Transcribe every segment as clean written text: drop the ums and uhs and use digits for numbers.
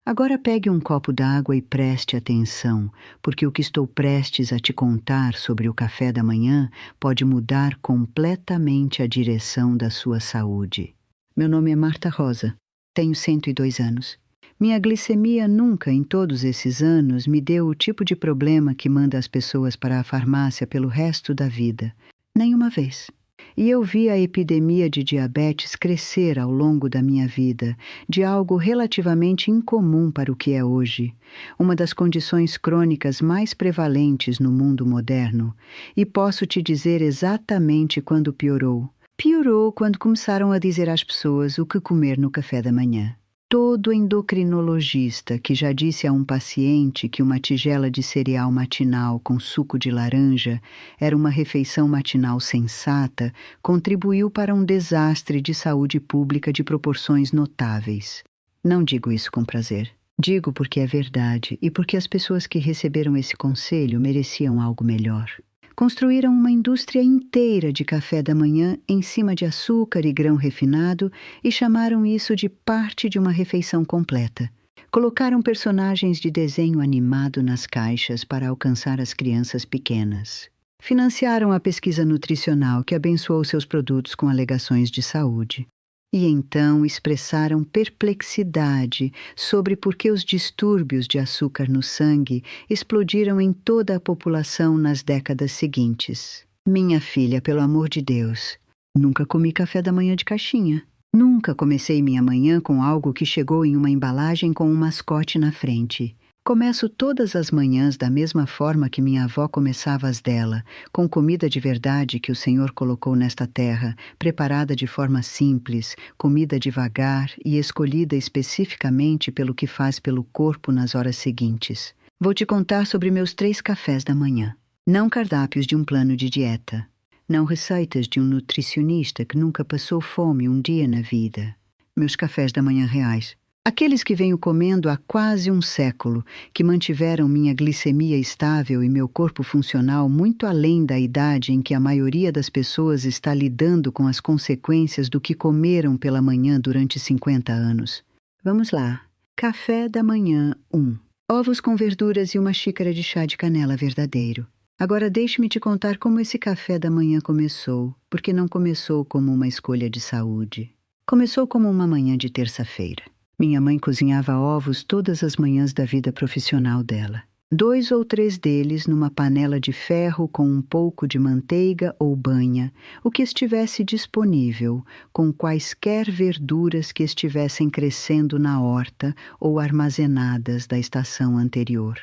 Agora pegue um copo d'água e preste atenção, porque o que estou prestes a te contar sobre o café da manhã pode mudar completamente a direção da sua saúde. Meu nome é Marta Rosa, tenho 102 anos. Minha glicemia nunca, em todos esses anos, me deu o tipo de problema que manda as pessoas para a farmácia pelo resto da vida. Nenhuma vez. E eu vi a epidemia de diabetes crescer ao longo da minha vida, de algo relativamente incomum para o que é hoje, uma das condições crônicas mais prevalentes no mundo moderno, e posso te dizer exatamente quando piorou. Piorou quando começaram a dizer às pessoas o que comer no café da manhã. Todo endocrinologista que já disse a um paciente que uma tigela de cereal matinal com suco de laranja era uma refeição matinal sensata, contribuiu para um desastre de saúde pública de proporções notáveis. Não digo isso com prazer. Digo porque é verdade e porque as pessoas que receberam esse conselho mereciam algo melhor. Construíram uma indústria inteira de café da manhã em cima de açúcar e grão refinado e chamaram isso de parte de uma refeição completa. Colocaram personagens de desenho animado nas caixas para alcançar as crianças pequenas. Financiaram a pesquisa nutricional que abençoou seus produtos com alegações de saúde. E então expressaram perplexidade sobre por que os distúrbios de açúcar no sangue explodiram em toda a população nas décadas seguintes. Minha filha, pelo amor de Deus, nunca comi café da manhã de caixinha. Nunca comecei minha manhã com algo que chegou em uma embalagem com um mascote na frente. Começo todas as manhãs da mesma forma que minha avó começava as dela, com comida de verdade que o Senhor colocou nesta terra, preparada de forma simples, comida devagar e escolhida especificamente pelo que faz pelo corpo nas horas seguintes. Vou te contar sobre meus 3 cafés da manhã. Não cardápios de um plano de dieta. Não receitas de um nutricionista que nunca passou fome um dia na vida. Meus cafés da manhã reais. Aqueles que venho comendo há quase um século, que mantiveram minha glicemia estável e meu corpo funcional muito além da idade em que a maioria das pessoas está lidando com as consequências do que comeram pela manhã durante 50 anos. Vamos lá. Café da manhã 1. Ovos com verduras e uma xícara de chá de canela verdadeiro. Agora deixe-me te contar como esse café da manhã começou, porque não começou como uma escolha de saúde. Começou como uma manhã de terça-feira. Minha mãe cozinhava ovos todas as manhãs da vida profissional dela. 2 ou 3 deles numa panela de ferro com um pouco de manteiga ou banha, o que estivesse disponível, com quaisquer verduras que estivessem crescendo na horta ou armazenadas da estação anterior.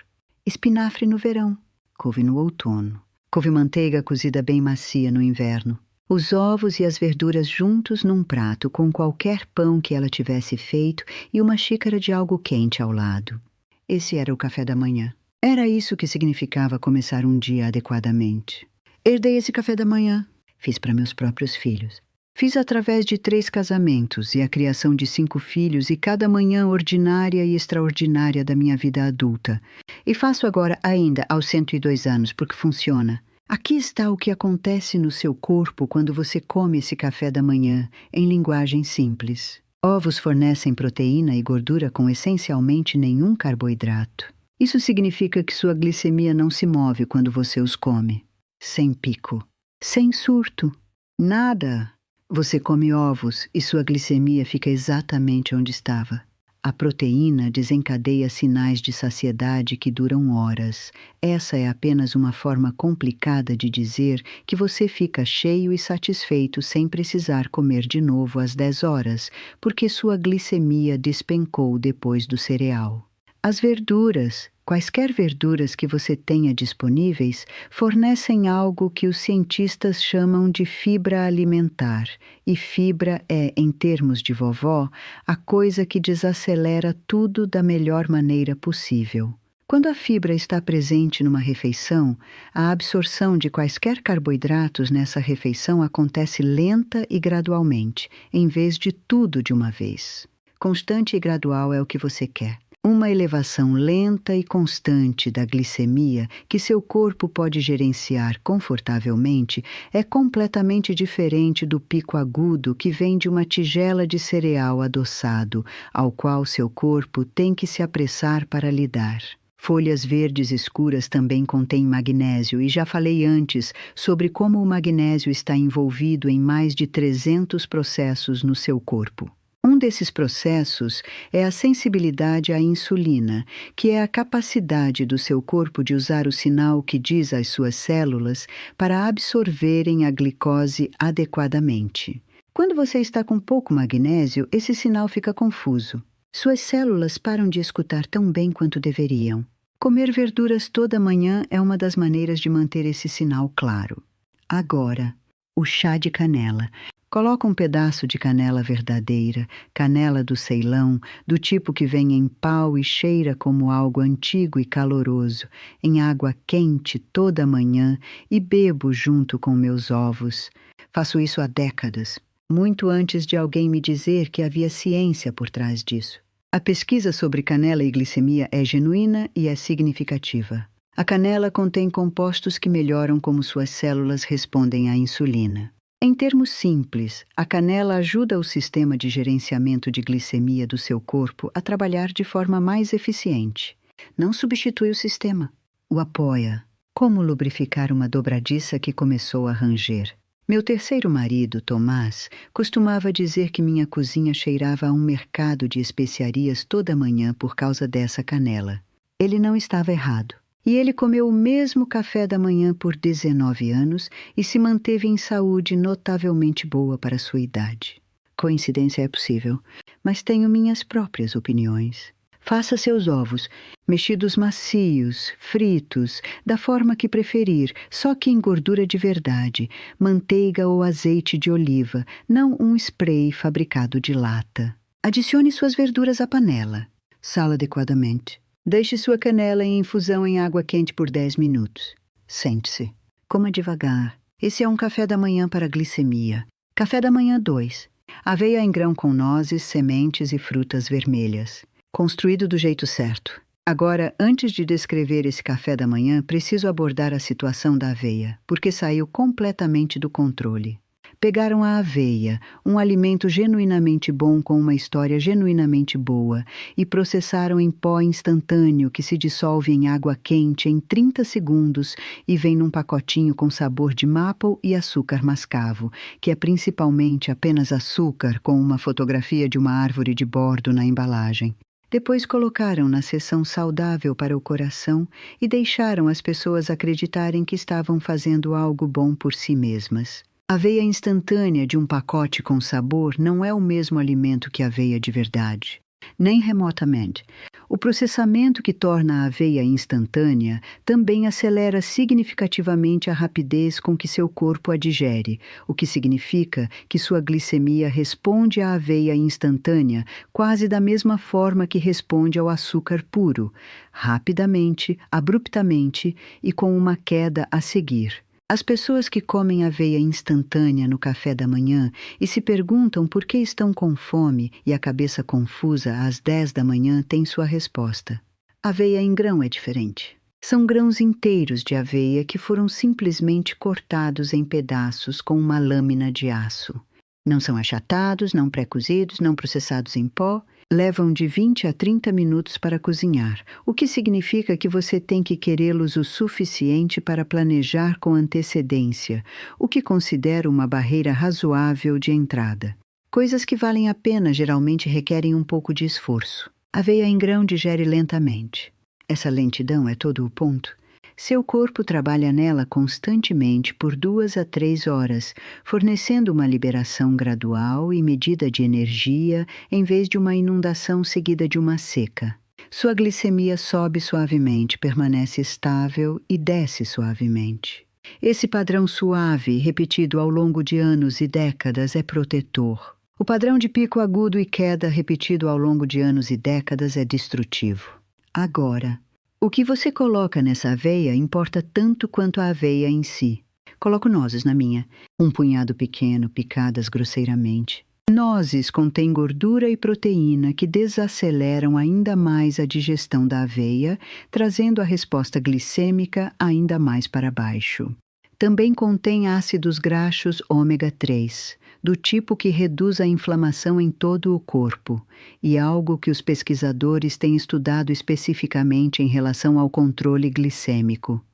Espinafre no verão, couve no outono, couve-manteiga cozida bem macia no inverno. Os ovos e as verduras juntos num prato com qualquer pão que ela tivesse feito e uma xícara de algo quente ao lado. Esse era o café da manhã. Era isso que significava começar um dia adequadamente. Herdei esse café da manhã. Fiz para meus próprios filhos. Fiz através de 3 casamentos e a criação de 5 filhos e cada manhã ordinária e extraordinária da minha vida adulta. E faço agora ainda aos 102 anos porque funciona. Aqui está o que acontece no seu corpo quando você come esse café da manhã, em linguagem simples. Ovos fornecem proteína e gordura com essencialmente nenhum carboidrato. Isso significa que sua glicemia não se move quando você os come. Sem pico. Sem surto. Nada. Você come ovos e sua glicemia fica exatamente onde estava. A proteína desencadeia sinais de saciedade que duram horas. Essa é apenas uma forma complicada de dizer que você fica cheio e satisfeito sem precisar comer de novo às 10 horas, porque sua glicemia despencou depois do cereal. As verduras, quaisquer verduras que você tenha disponíveis, fornecem algo que os cientistas chamam de fibra alimentar, e fibra é, em termos de vovó, a coisa que desacelera tudo da melhor maneira possível. Quando a fibra está presente numa refeição, a absorção de quaisquer carboidratos nessa refeição acontece lenta e gradualmente, em vez de tudo de uma vez. Constante e gradual é o que você quer. Uma elevação lenta e constante da glicemia que seu corpo pode gerenciar confortavelmente é completamente diferente do pico agudo que vem de uma tigela de cereal adoçado, ao qual seu corpo tem que se apressar para lidar. Folhas verdes escuras também contêm magnésio e já falei antes sobre como o magnésio está envolvido em mais de 300 processos no seu corpo. Um desses processos é a sensibilidade à insulina, que é a capacidade do seu corpo de usar o sinal que diz às suas células para absorverem a glicose adequadamente. Quando você está com pouco magnésio, esse sinal fica confuso. Suas células param de escutar tão bem quanto deveriam. Comer verduras toda manhã é uma das maneiras de manter esse sinal claro. Agora, o chá de canela. Coloca um pedaço de canela verdadeira, canela do Ceilão, do tipo que vem em pau e cheira como algo antigo e caloroso, em água quente toda manhã e bebo junto com meus ovos. Faço isso há décadas, muito antes de alguém me dizer que havia ciência por trás disso. A pesquisa sobre canela e glicemia é genuína e é significativa. A canela contém compostos que melhoram como suas células respondem à insulina. Em termos simples, a canela ajuda o sistema de gerenciamento de glicemia do seu corpo a trabalhar de forma mais eficiente. Não substitui o sistema, o apoia. Como lubrificar uma dobradiça que começou a ranger? Meu terceiro marido, Tomás, costumava dizer que minha cozinha cheirava a um mercado de especiarias toda manhã por causa dessa canela. Ele não estava errado. E ele comeu o mesmo café da manhã por 19 anos e se manteve em saúde notavelmente boa para sua idade. Coincidência é possível, mas tenho minhas próprias opiniões. Faça seus ovos, mexidos macios, fritos, da forma que preferir, só que em gordura de verdade, manteiga ou azeite de oliva, não um spray fabricado de lata. Adicione suas verduras à panela. Sala adequadamente. Deixe sua canela em infusão em água quente por 10 minutos. Sente-se. Coma devagar. Esse é um café da manhã para glicemia. Café da manhã 2. Aveia em grão com nozes, sementes e frutas vermelhas. Construído do jeito certo. Agora, antes de descrever esse café da manhã, preciso abordar a situação da aveia, porque saiu completamente do controle. Pegaram a aveia, um alimento genuinamente bom com uma história genuinamente boa, e processaram em pó instantâneo que se dissolve em água quente em 30 segundos e vem num pacotinho com sabor de maple e açúcar mascavo, que é principalmente apenas açúcar com uma fotografia de uma árvore de bordo na embalagem. Depois colocaram na seção saudável para o coração e deixaram as pessoas acreditarem que estavam fazendo algo bom por si mesmas. Aveia instantânea de um pacote com sabor não é o mesmo alimento que aveia de verdade, nem remotamente. O processamento que torna a aveia instantânea também acelera significativamente a rapidez com que seu corpo a digere, o que significa que sua glicemia responde à aveia instantânea quase da mesma forma que responde ao açúcar puro, rapidamente, abruptamente e com uma queda a seguir. As pessoas que comem aveia instantânea no café da manhã e se perguntam por que estão com fome e a cabeça confusa às 10 da manhã têm sua resposta. Aveia em grão é diferente. São grãos inteiros de aveia que foram simplesmente cortados em pedaços com uma lâmina de aço. Não são achatados, não pré-cozidos, não processados em pó. Levam de 20 a 30 minutos para cozinhar, o que significa que você tem que querê-los o suficiente para planejar com antecedência, o que considero uma barreira razoável de entrada. Coisas que valem a pena geralmente requerem um pouco de esforço. Aveia em grão digere lentamente. Essa lentidão é todo o ponto. Seu corpo trabalha nela constantemente por 2 a 3 horas, fornecendo uma liberação gradual e medida de energia em vez de uma inundação seguida de uma seca. Sua glicemia sobe suavemente, permanece estável e desce suavemente. Esse padrão suave, repetido ao longo de anos e décadas, é protetor. O padrão de pico agudo e queda, repetido ao longo de anos e décadas, é destrutivo. Agora, o que você coloca nessa aveia importa tanto quanto a aveia em si. Coloco nozes na minha, um punhado pequeno, picadas grosseiramente. Nozes contêm gordura e proteína que desaceleram ainda mais a digestão da aveia, trazendo a resposta glicêmica ainda mais para baixo. Também contém ácidos graxos ômega 3, do tipo que reduz a inflamação em todo o corpo, e algo que os pesquisadores têm estudado especificamente em relação ao controle glicêmico.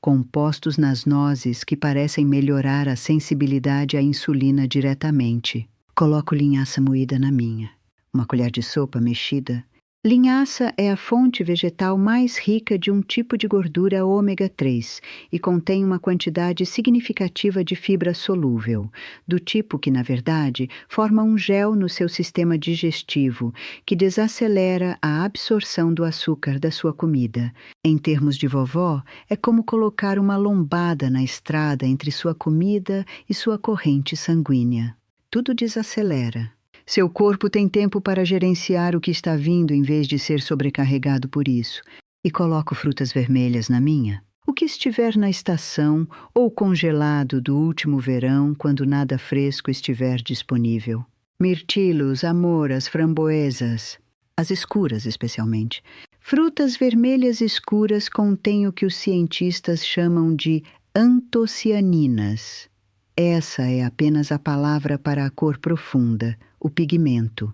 Compostos nas nozes que parecem melhorar a sensibilidade à insulina diretamente. Coloco linhaça moída na minha. Uma colher de sopa mexida. Linhaça é a fonte vegetal mais rica de um tipo de gordura ômega 3 e contém uma quantidade significativa de fibra solúvel, do tipo que, na verdade, forma um gel no seu sistema digestivo, que desacelera a absorção do açúcar da sua comida. Em termos de vovó, é como colocar uma lombada na estrada entre sua comida e sua corrente sanguínea. Tudo desacelera. Seu corpo tem tempo para gerenciar o que está vindo em vez de ser sobrecarregado por isso. E coloco frutas vermelhas na minha. O que estiver na estação ou congelado do último verão quando nada fresco estiver disponível. Mirtilos, amoras, framboesas. As escuras, especialmente. Frutas vermelhas escuras contêm o que os cientistas chamam de antocianinas. Essa é apenas a palavra para a cor profunda, o pigmento.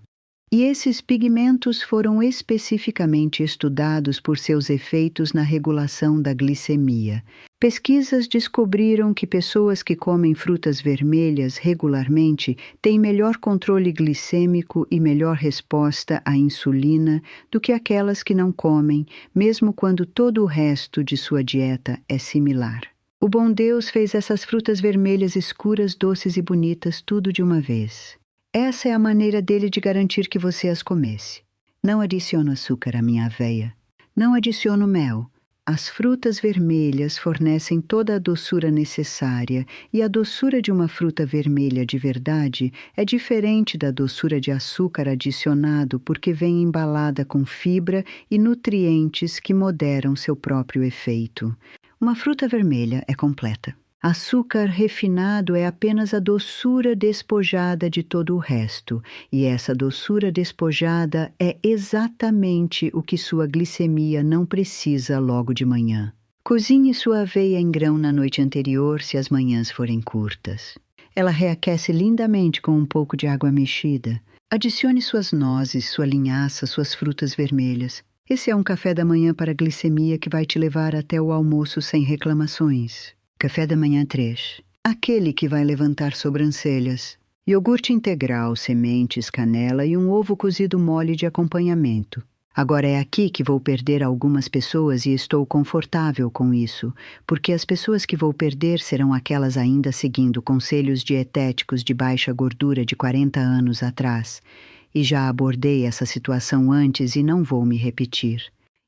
E esses pigmentos foram especificamente estudados por seus efeitos na regulação da glicemia. Pesquisas descobriram que pessoas que comem frutas vermelhas regularmente têm melhor controle glicêmico e melhor resposta à insulina do que aquelas que não comem, mesmo quando todo o resto de sua dieta é similar. O bom Deus fez essas frutas vermelhas escuras, doces e bonitas tudo de uma vez. Essa é a maneira dele de garantir que você as comesse. Não adiciono açúcar à minha aveia. Não adiciono mel. As frutas vermelhas fornecem toda a doçura necessária e a doçura de uma fruta vermelha de verdade é diferente da doçura de açúcar adicionado porque vem embalada com fibra e nutrientes que moderam seu próprio efeito. Uma fruta vermelha é completa. Açúcar refinado é apenas a doçura despojada de todo o resto, e essa doçura despojada é exatamente o que sua glicemia não precisa logo de manhã. Cozinhe sua aveia em grão na noite anterior se as manhãs forem curtas. Ela reaquece lindamente com um pouco de água mexida. Adicione suas nozes, sua linhaça, suas frutas vermelhas. Esse é um café da manhã para glicemia que vai te levar até o almoço sem reclamações. Café da manhã 3. Aquele que vai levantar sobrancelhas. Iogurte integral, sementes, canela e um ovo cozido mole de acompanhamento. Agora é aqui que vou perder algumas pessoas e estou confortável com isso, porque as pessoas que vou perder serão aquelas ainda seguindo conselhos dietéticos de baixa gordura de 40 anos atrás. E já abordei essa situação antes e não vou me repetir.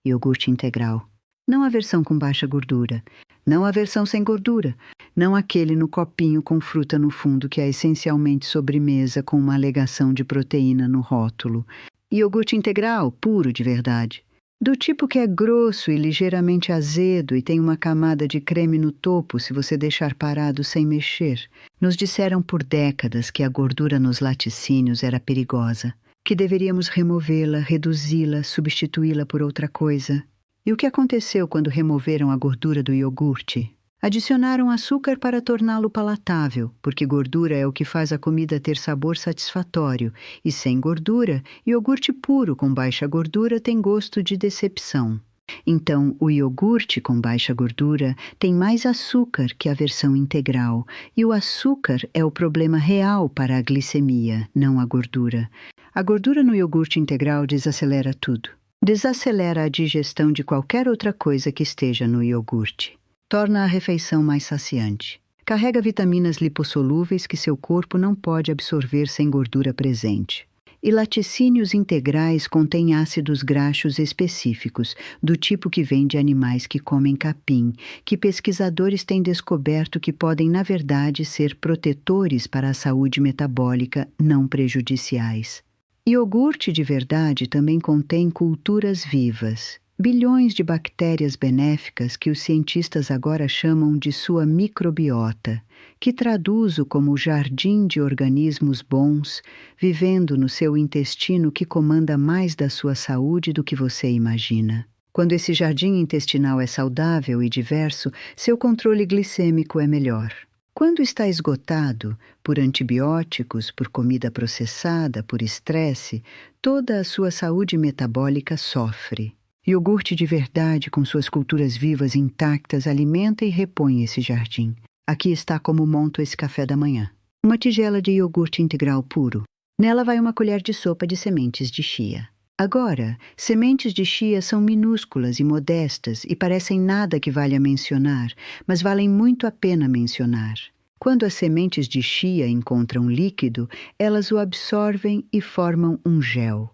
Iogurte integral. Não a versão com baixa gordura. Não a versão sem gordura. Não aquele no copinho com fruta no fundo que é essencialmente sobremesa com uma alegação de proteína no rótulo. Iogurte integral, puro de verdade. Do tipo que é grosso e ligeiramente azedo e tem uma camada de creme no topo se você deixar parado sem mexer. Nos disseram por décadas que a gordura nos laticínios era perigosa, que deveríamos removê-la, reduzi-la, substituí-la por outra coisa. E o que aconteceu quando removeram a gordura do iogurte? Adicionaram açúcar para torná-lo palatável, porque gordura é o que faz a comida ter sabor satisfatório, e sem gordura, iogurte puro com baixa gordura tem gosto de decepção. Então, o iogurte com baixa gordura tem mais açúcar que a versão integral, e o açúcar é o problema real para a glicemia, não a gordura. A gordura no iogurte integral desacelera tudo. Desacelera a digestão de qualquer outra coisa que esteja no iogurte. Torna a refeição mais saciante. Carrega vitaminas lipossolúveis que seu corpo não pode absorver sem gordura presente. E laticínios integrais contêm ácidos graxos específicos, do tipo que vem de animais que comem capim, que pesquisadores têm descoberto que podem, na verdade, ser protetores para a saúde metabólica não prejudiciais. Iogurte de verdade também contém culturas vivas. bilhões de bactérias benéficas que os cientistas agora chamam de sua microbiota, que traduzo como jardim de organismos bons, vivendo no seu intestino que comanda mais da sua saúde do que você imagina. Quando esse jardim intestinal é saudável e diverso, seu controle glicêmico é melhor. Quando está esgotado por antibióticos, por comida processada, por estresse, toda a sua saúde metabólica sofre. Iogurte de verdade, com suas culturas vivas intactas, alimenta e repõe esse jardim. Aqui está como monto esse café da manhã. Uma tigela de iogurte integral puro. Nela vai uma colher de sopa de sementes de chia. Agora, sementes de chia são minúsculas e modestas e parecem nada que valha mencionar, mas valem muito a pena mencionar. Quando as sementes de chia encontram líquido, elas o absorvem e formam um gel.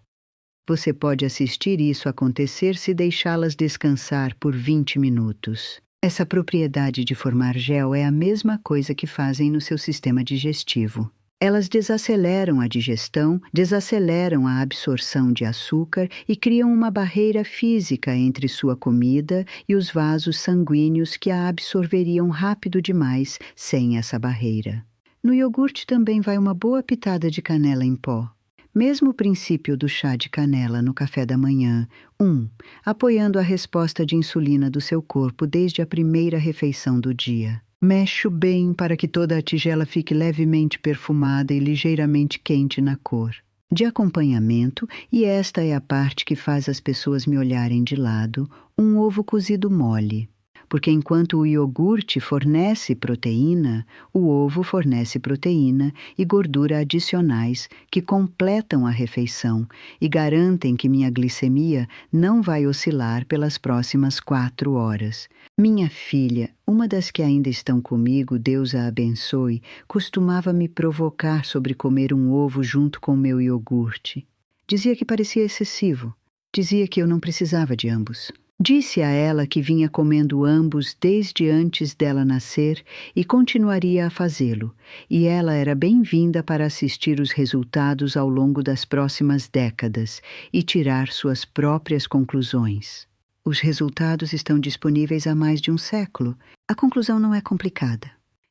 Você pode assistir isso acontecer se deixá-las descansar por 20 minutos. Essa propriedade de formar gel é a mesma coisa que fazem no seu sistema digestivo. Elas desaceleram a digestão, desaceleram a absorção de açúcar e criam uma barreira física entre sua comida e os vasos sanguíneos que a absorveriam rápido demais sem essa barreira. No iogurte também vai uma boa pitada de canela em pó. Mesmo princípio do chá de canela no café da manhã. 1. Apoiando a resposta de insulina do seu corpo desde a primeira refeição do dia. Mexe bem para que toda a tigela fique levemente perfumada e ligeiramente quente na cor. De acompanhamento, e esta é a parte que faz as pessoas me olharem de lado, um ovo cozido mole. Porque enquanto o iogurte fornece proteína, o ovo fornece proteína e gordura adicionais que completam a refeição e garantem que minha glicemia não vai oscilar pelas próximas 4 horas. Minha filha, uma das que ainda estão comigo, Deus a abençoe, costumava me provocar sobre comer um ovo junto com meu iogurte. Dizia que parecia excessivo. Dizia que eu não precisava de ambos. Disse a ela que vinha comendo ambos desde antes dela nascer e continuaria a fazê-lo, e ela era bem-vinda para assistir os resultados ao longo das próximas décadas e tirar suas próprias conclusões. Os resultados estão disponíveis há mais de um século. A conclusão não é complicada.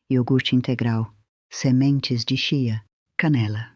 Iogurte integral, sementes de chia, canela,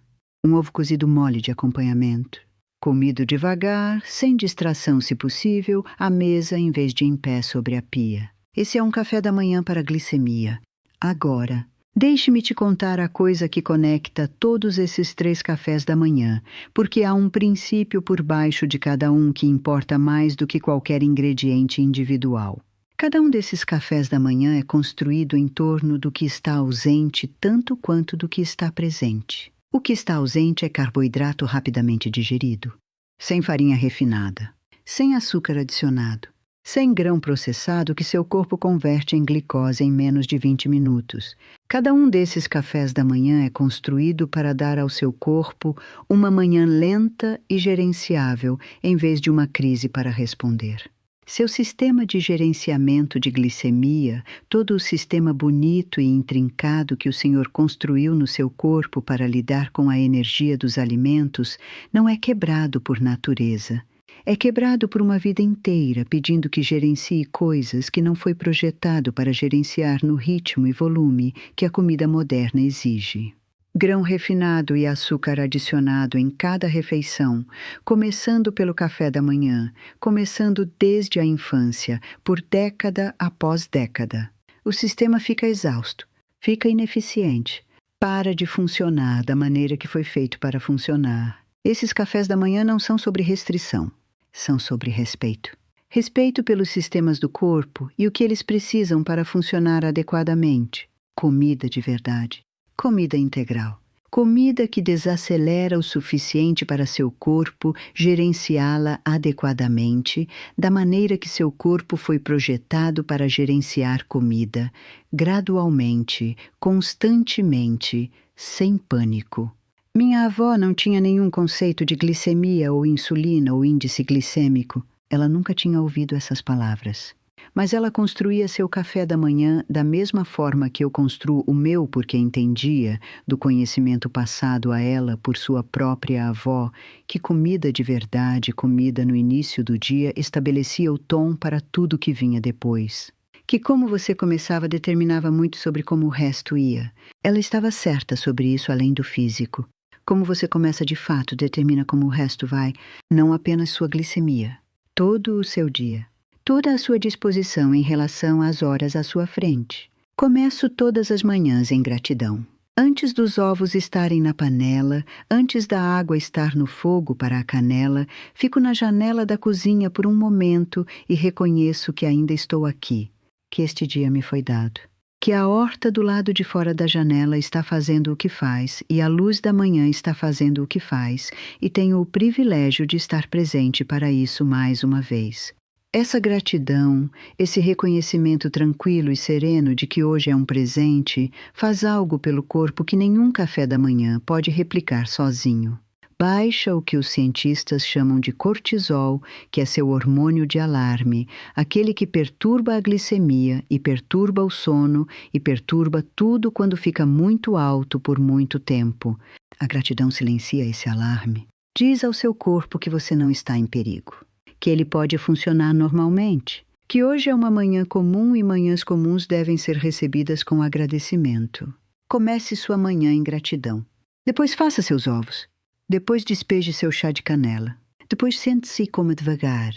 um ovo cozido mole de acompanhamento. Comido devagar, sem distração se possível, à mesa em vez de em pé sobre a pia. Esse é um café da manhã para glicemia. Agora, deixe-me te contar a coisa que conecta todos esses 3 cafés da manhã, porque há um princípio por baixo de cada um que importa mais do que qualquer ingrediente individual. Cada um desses cafés da manhã é construído em torno do que está ausente tanto quanto do que está presente. O que está ausente é carboidrato rapidamente digerido, sem farinha refinada, sem açúcar adicionado, sem grão processado que seu corpo converte em glicose em menos de 20 minutos. Cada um desses cafés da manhã é construído para dar ao seu corpo uma manhã lenta e gerenciável em vez de uma crise para responder. Seu sistema de gerenciamento de glicemia, todo o sistema bonito e intrincado que o Senhor construiu no seu corpo para lidar com a energia dos alimentos, não é quebrado por natureza. É quebrado por uma vida inteira, pedindo que gerencie coisas que não foi projetado para gerenciar no ritmo e volume que a comida moderna exige. Grão refinado e açúcar adicionado em cada refeição, começando pelo café da manhã, começando desde a infância, por década após década. O sistema fica exausto, fica ineficiente, para de funcionar da maneira que foi feito para funcionar. Esses cafés da manhã não são sobre restrição, são sobre respeito. Respeito pelos sistemas do corpo e o que eles precisam para funcionar adequadamente. Comida de verdade. Comida integral. Comida que desacelera o suficiente para seu corpo gerenciá-la adequadamente, da maneira que seu corpo foi projetado para gerenciar comida, gradualmente, constantemente, sem pânico. Minha avó não tinha nenhum conceito de glicemia ou insulina ou índice glicêmico. Ela nunca tinha ouvido essas palavras. Mas ela construía seu café da manhã da mesma forma que eu construo o meu, porque entendia, do conhecimento passado a ela por sua própria avó, que comida de verdade, comida no início do dia, estabelecia o tom para tudo que vinha depois. Que como você começava determinava muito sobre como o resto ia. Ela estava certa sobre isso além do físico. Como você começa de fato determina como o resto vai, não apenas sua glicemia. Todo o seu dia. Toda a sua disposição em relação às horas à sua frente. Começo todas as manhãs em gratidão. Antes dos ovos estarem na panela, antes da água estar no fogo para a canela, fico na janela da cozinha por um momento e reconheço que ainda estou aqui, que este dia me foi dado. Que a horta do lado de fora da janela está fazendo o que faz e a luz da manhã está fazendo o que faz e tenho o privilégio de estar presente para isso mais uma vez. Essa gratidão, esse reconhecimento tranquilo e sereno de que hoje é um presente, faz algo pelo corpo que nenhum café da manhã pode replicar sozinho. Baixa o que os cientistas chamam de cortisol, que é seu hormônio de alarme, aquele que perturba a glicemia e perturba o sono e perturba tudo quando fica muito alto por muito tempo. A gratidão silencia esse alarme. Diz ao seu corpo que você não está em perigo, que ele pode funcionar normalmente, que hoje é uma manhã comum e manhãs comuns devem ser recebidas com agradecimento. Comece sua manhã em gratidão. Depois faça seus ovos. Depois despeje seu chá de canela. Depois sente-se e coma devagar.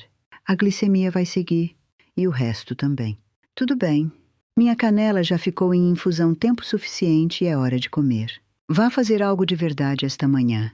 A glicemia vai seguir. E o resto também. Tudo bem. Minha canela já ficou em infusão tempo suficiente e é hora de comer. Vá fazer algo de verdade esta manhã.